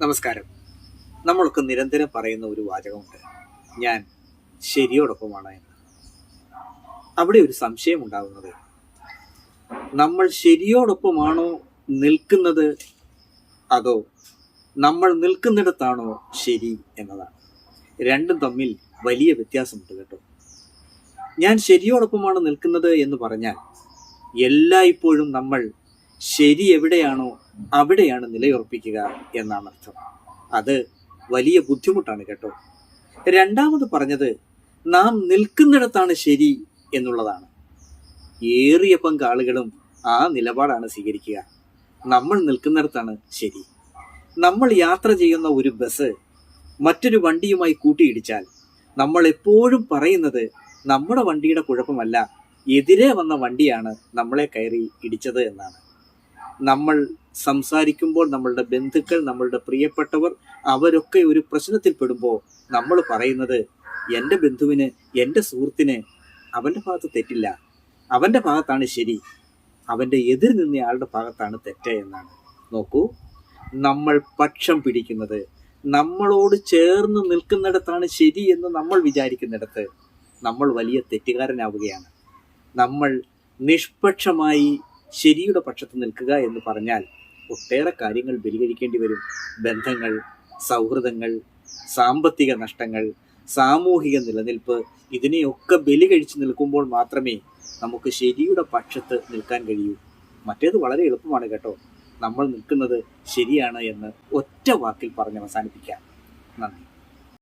നമസ്കാരം. നമ്മളൊക്കെ നിരന്തരം പറയുന്ന ഒരു വാചകമുണ്ട്, ഞാൻ ശരിയോടൊപ്പമാണ് എന്ന്. അവിടെ ഒരു സംശയം ഉണ്ടാകുന്നത്, നമ്മൾ ശരിയോടൊപ്പമാണോ നിൽക്കുന്നത്, അതോ നമ്മൾ നിൽക്കുന്നിടത്താണോ ശരി എന്നതാണ്. രണ്ടും തമ്മിൽ വലിയ വ്യത്യാസമുണ്ട് കേട്ടോ. ഞാൻ ശരിയോടൊപ്പമാണ് നിൽക്കുന്നത് എന്ന് പറഞ്ഞാൽ എല്ലായ്പ്പോഴും നമ്മൾ ശരി എവിടെയാണോ അവിടെയാണ് നിലയുറപ്പിക്കുക എന്നാണ് അർത്ഥം. അത് വലിയ ബുദ്ധിമുട്ടാണ് കേട്ടോ. രണ്ടാമത് പറഞ്ഞത് നാം നിൽക്കുന്നിടത്താണ് ശരി എന്നുള്ളതാണ്. ഏറിയ പങ്ക് ആളുകളും ആ നിലപാടാണ് സ്വീകരിക്കുക. നമ്മൾ നിൽക്കുന്നിടത്താണ് ശരി. നമ്മൾ യാത്ര ചെയ്യുന്ന ഒരു ബസ് മറ്റൊരു വണ്ടിയുമായി കൂട്ടിയിടിച്ചാൽ നമ്മൾ എപ്പോഴും പറയുന്നത് നമ്മുടെ വണ്ടിയുടെ കുഴപ്പമല്ല, എതിരെ വന്ന വണ്ടിയാണ് നമ്മളെ കയറി ഇടിച്ചത് എന്നാണ്. നമ്മൾ സംസാരിക്കുമ്പോൾ നമ്മളുടെ ബന്ധുക്കൾ, നമ്മളുടെ പ്രിയപ്പെട്ടവർ അവരൊക്കെ ഒരു പ്രശ്നത്തിൽ പെടുമ്പോൾ നമ്മൾ പറയുന്നത് എൻ്റെ ബന്ധുവിന്, എൻ്റെ സുഹൃത്തിന് അവൻ്റെ ഭാഗത്ത് തെറ്റില്ല, അവൻ്റെ ഭാഗത്താണ് ശരി, അവൻ്റെ എതിർ നിന്നയാളുടെ ഭാഗത്താണ് തെറ്റ് എന്നാണ്. നോക്കൂ, നമ്മൾ പക്ഷം പിടിക്കുന്നത്, നമ്മളോട് ചേർന്ന് നിൽക്കുന്നിടത്താണ് ശരി എന്ന് നമ്മൾ വിചാരിക്കുന്നിടത്ത് നമ്മൾ വലിയ തെറ്റുകാരനാവുകയാണ്. നമ്മൾ നിഷ്പക്ഷമായി ശരിയുടെ പക്ഷത്ത് നിൽക്കുക എന്ന് പറഞ്ഞാൽ ഒട്ടേറെ കാര്യങ്ങൾ ബലികഴിക്കേണ്ടി വരും. ബന്ധങ്ങൾ, സൗഹൃദങ്ങൾ, സാമ്പത്തിക നഷ്ടങ്ങൾ, സാമൂഹിക നിലനിൽപ്പ്, ഇതിനെയൊക്കെ ബലി കഴിച്ച് നിൽക്കുമ്പോൾ മാത്രമേ നമുക്ക് ശരിയുടെ പക്ഷത്ത് നിൽക്കാൻ കഴിയൂ. മറ്റേത് വളരെ എളുപ്പമാണ് കേട്ടോ. നമ്മൾ നിൽക്കുന്നത് ശരിയാണ് എന്ന് ഒറ്റ വാക്കിൽ പറഞ്ഞ് അവസാനിപ്പിക്കാം. നന്ദി.